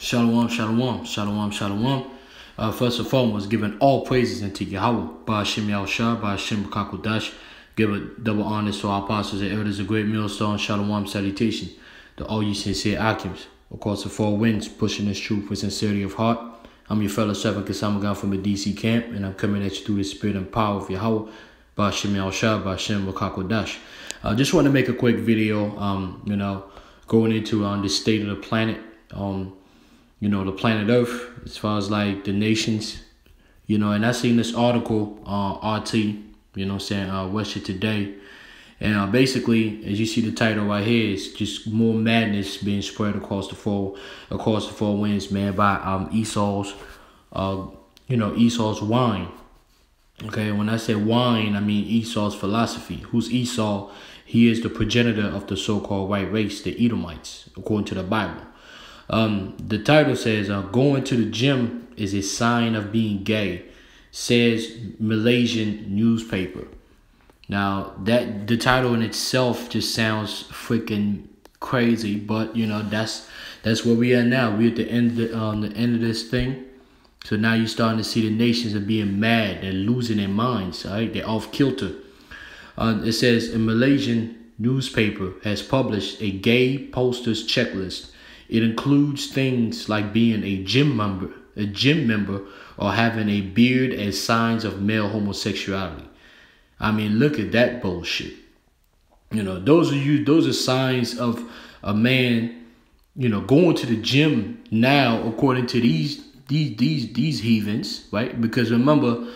Shalom, shalom, shalom, shalom. First and foremost, giving all praises unto Yahweh, Ba'ashem Yahushua, Ba'ashem Kakodash. Give a double honors to our apostles and elders, a great millstone, shalom, salutation to all you sincere Akims. Of course, the four winds, pushing this truth with sincerity of heart. I'm your fellow servant, Kasamagan from the DC camp, and I'm coming at you through the spirit and power of Yahweh, Ba'ashem Yahushua, Ba'ashem Kakodash. I just want to make a quick video, going into the state of the planet. The planet Earth, as far as like the nations, and I seen this article on RT, Russia Today. And basically, as you see the title right here, it's just more madness being spread across the four winds, man, by Esau's wine. Okay, when I say wine, I mean Esau's philosophy. Who's Esau? He is the progenitor of the so-called white race, the Edomites, according to the Bible. The title says, going to the gym is a sign of being gay, says Malaysian newspaper. Now, the title in itself just sounds freaking crazy, but, that's where we are now. We're at the end of this thing. So now you're starting to see the nations are being mad. They're losing their minds, all right? They're off kilter. It says, a Malaysian newspaper has published a gay posters checklist. It includes things like being a gym member, or having a beard as signs of male homosexuality. I mean, look at that bullshit. Those are signs of a man, going to the gym now, according to these heathens, right? Because remember,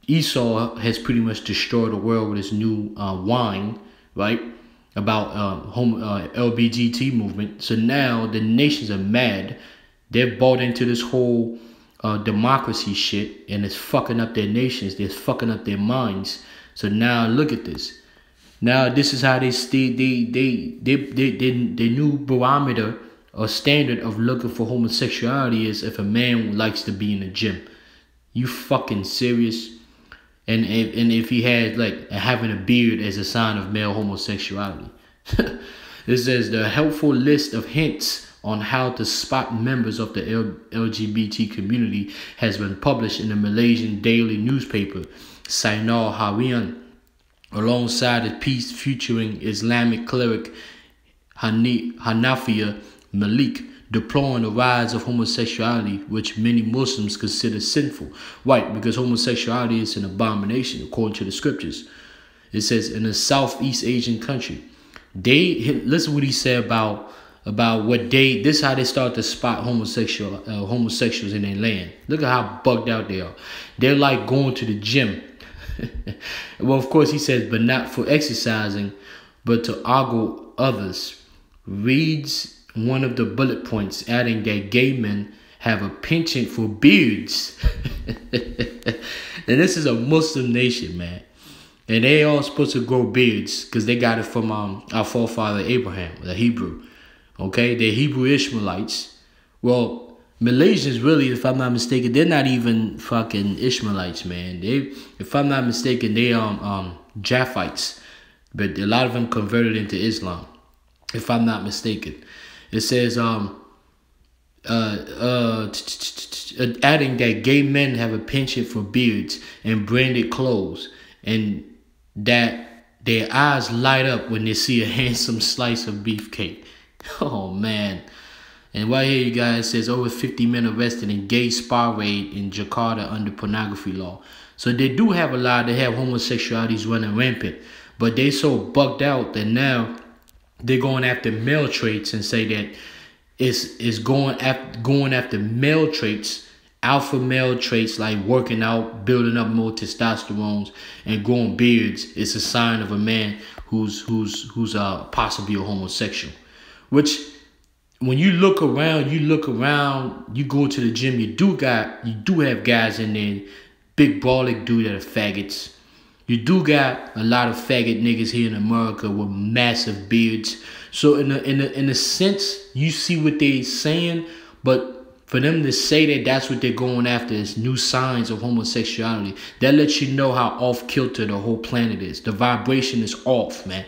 Esau has pretty much destroyed the world with his new wine, right? About LGBT movement. So now the nations are mad. They've bought into this whole democracy shit, and it's fucking up their nations. They're fucking up their minds. So now look at this. Now this is how their new barometer or standard of looking for homosexuality is if a man likes to be in the gym. You fucking serious? And if he had like having a beard as a sign of male homosexuality. It says the helpful list of hints on how to spot members of the LGBT community has been published in the Malaysian daily newspaper Sinar Harian, alongside a piece featuring Islamic cleric Hanafia Malik, deploring the rise of homosexuality, which many Muslims consider sinful. Right, because homosexuality is an abomination, according to the scriptures. It says in a Southeast Asian country, listen what he said about what this is how they start to spot homosexuals in their land. Look at how bugged out they are. They're like going to the gym. Well, of course, he says, but not for exercising, but to ogle others. Reads one of the bullet points, adding that gay men have a penchant for beards. And this is a Muslim nation, man. And they all supposed to grow beards because they got it from our forefather Abraham, the Hebrew. Okay, they're Hebrew Ishmaelites. Well, Malaysians really, if I'm not mistaken, they're not even fucking Ishmaelites, man. If I'm not mistaken, they Japhites. But a lot of them converted into Islam, if I'm not mistaken. It says, adding that gay men have a penchant for beards and branded clothes, and that their eyes light up when they see a handsome slice of beefcake. Oh, man. And right here, you guys, it says over 50 men arrested in gay spa raid in Jakarta under pornography law. So they do have a lot. They have homosexualities running rampant, but they so bugged out that now they're going after male traits and say that it's going after male traits, alpha male traits like working out, building up more testosterone, and growing beards. It's a sign of a man who's possibly a homosexual. Which, when you look around, you go to the gym, you do have guys in there, big brolic dude that are faggots. You do got a lot of faggot niggas here in America with massive beards. So in a sense, you see what they saying, but for them to say that that's what they're going after is new signs of homosexuality. That lets you know how off kilter the whole planet is. The vibration is off, man.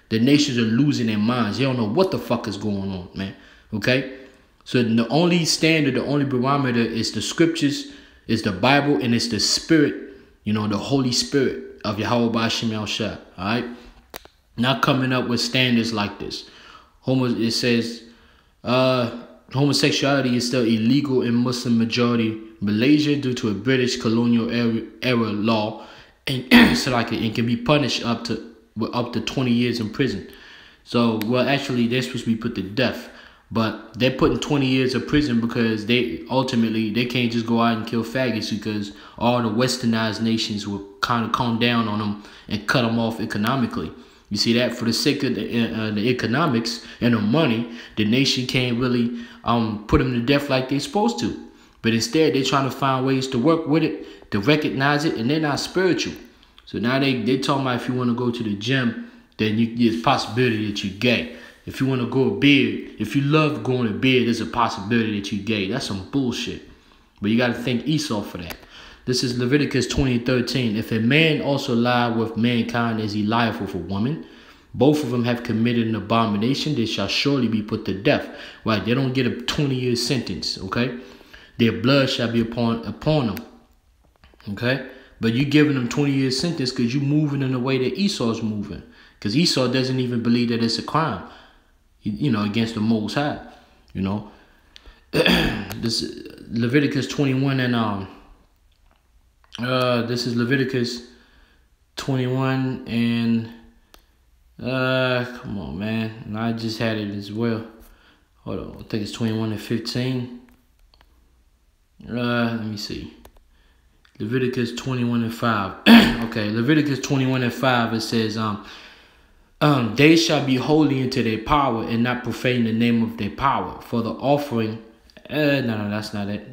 The nations are losing their minds. They don't know what the fuck is going on, man. Okay? So the only standard, the only barometer is the scriptures, is the Bible, and it's the spirit, the Holy Spirit of Yahweh Ba'ashem Yahushua. All right? Not coming up with standards like this. It says homosexuality is still illegal in Muslim majority Malaysia due to a British colonial era law, and so like it can be punished up to 20 years in prison. So, well, actually, they're supposed to be put to death, but they're putting 20 years of prison because they can't just go out and kill faggots, because all the westernized nations will kind of calm down on them and cut them off economically. You see that? For the sake of the economics and the money, the nation can't really put them to death like they're supposed to. But instead, they're trying to find ways to work with it, to recognize it, and they're not spiritual. So now they're talking about if you want to go to the gym, then there's a possibility that you're gay. If you want to go to bed, if you love going to bed, there's a possibility that you're gay. That's some bullshit. But you got to thank Esau for that. This is Leviticus 20:13. If a man also lie with mankind as he lieth with a woman, both of them have committed an abomination, they shall surely be put to death. Right? They don't get a 20-year sentence, okay? Their blood shall be upon them, okay? But you giving them 20-year sentence because you moving in the way that Esau's moving. Because Esau doesn't even believe that it's a crime, against the Most High, This is Leviticus 21 and this is Leviticus 21 and come on, man. And I just had it as well. Hold on, I think it's 21 and 15. Let me see. Leviticus 21 and 5. Okay, Leviticus 21 and 5, it says, they shall be holy unto their power and not profane the name of their power. For the offering, no, that's not it.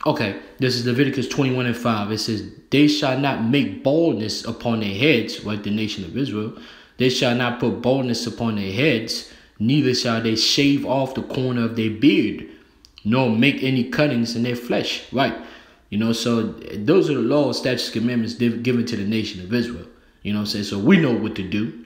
Okay, this is Leviticus 21 and 5. It says, they shall not make baldness upon their heads, like the nation of Israel. They shall not put baldness upon their heads, neither shall they shave off the corner of their beard, nor make any cuttings in their flesh. Right. So those are the laws, statutes, commandments given to the nation of Israel. So we know what to do.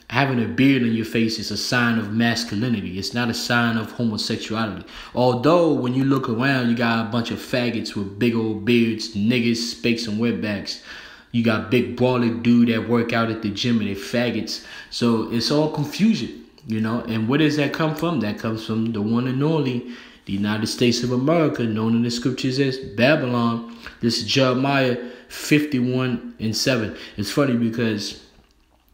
Having a beard on your face is a sign of masculinity. It's not a sign of homosexuality. Although when you look around, you got a bunch of faggots with big old beards, niggas, spakes, and wetbacks. You got big brolic dude that work out at the gym and they faggots. So it's all confusion, And where does that come from? That comes from the one and only, the United States of America, known in the scriptures as Babylon. This is Jeremiah 51 and 7. It's funny because,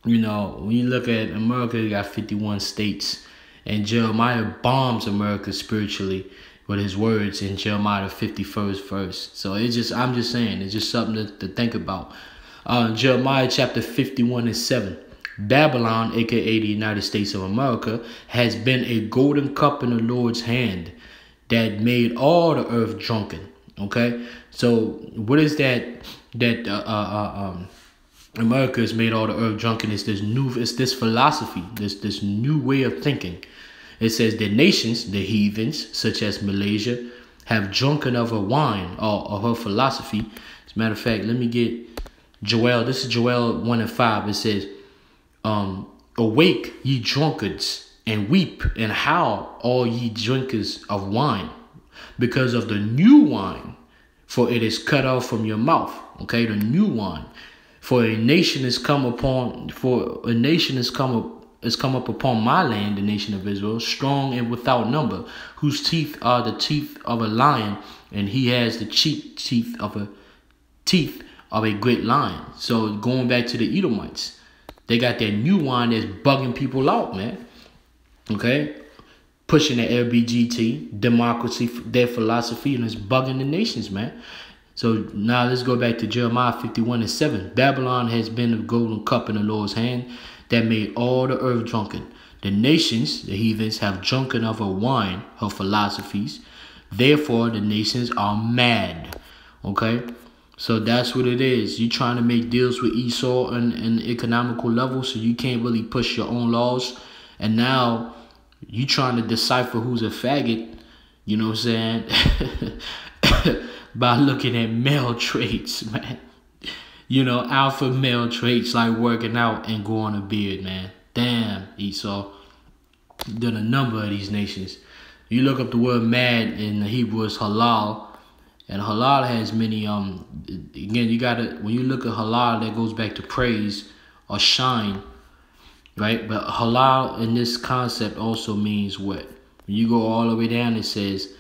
when you look at America, you got 51 states. And Jeremiah bombs America spiritually with his words in Jeremiah 51st verse. So I'm just saying, it's just something to think about. Jeremiah chapter 51 and 7. Babylon, aka the United States of America, has been a golden cup in the Lord's hand that made all the earth drunken. Okay, so what is that America has made all the earth drunken? It's this philosophy, this new way of thinking. It says the nations, the heathens, such as Malaysia, have drunken of her wine or her philosophy. As a matter of fact, let me get Joel. This is Joel 1 and 5. It says, awake, ye drunkards, and weep and howl, all ye drinkers of wine, because of the new wine, for it is cut off from your mouth. Okay, the new wine. For a nation has come up upon my land, the nation of Israel, strong and without number, whose teeth are the teeth of a lion, and he has the teeth of a great lion. So going back to the Edomites, they got that new wine that's bugging people out, man. Okay, pushing the LBGT, democracy, their philosophy, and it's bugging the nations, man. So now let's go back to Jeremiah 51 and 7. Babylon has been a golden cup in the Lord's hand that made all the earth drunken. The nations, the heathens, have drunken of her wine, her philosophies. Therefore, the nations are mad. Okay? So that's what it is. You're trying to make deals with Esau on an economical level, so you can't really push your own laws. And now you trying to decipher who's a faggot, you know what I'm saying? By looking at male traits, man. Alpha male traits like working out and growing a beard, man. Damn, Esau. than a number of these nations. You look up the word mad in the Hebrew is halal, and halal has many again, you gotta, when you look at halal, that goes back to praise or shine, right? But halal in this concept also means what? When you go all the way down, it says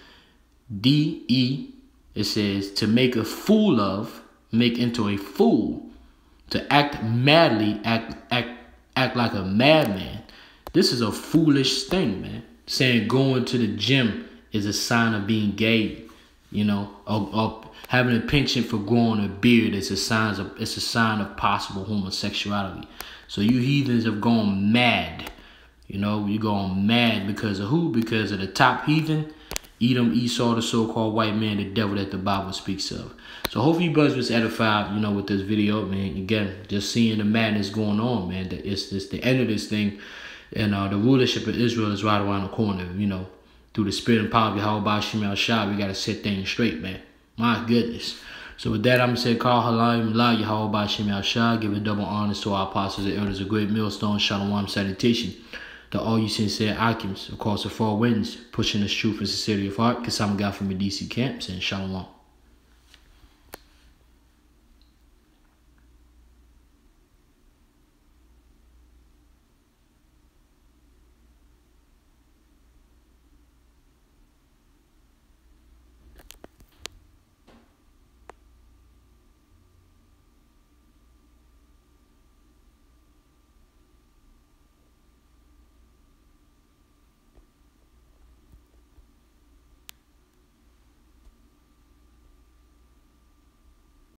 D-E, it says to make a fool of, make into a fool, to act madly, act like a madman. This is a foolish thing, man. Saying going to the gym is a sign of being gay, you know, or having a penchant for growing a beard is a sign of possible homosexuality. So you heathens have gone mad. You know, you're going mad because of who? Because of the top heathen, Edom, Esau, the so-called white man, the devil that the Bible speaks of. So hopefully you brothers was edified, you know, with this video, man. Again, just seeing the madness going on, man. That it's just the end of this thing. And the rulership of Israel is right around the corner, you know. Through the spirit and power of Yahweh Shemel Shah, we got to set things straight, man. My goodness. So with that, I'm going to say, Call Halayim La Yahweh Shemel Shah, giving double honors to our apostles and elders, a great millstone, Shalom salutation to all you sincere Akims, of course, the four winds, pushing this truth and sincerity of heart, because I'm a guy from the DC camps, and Shalom.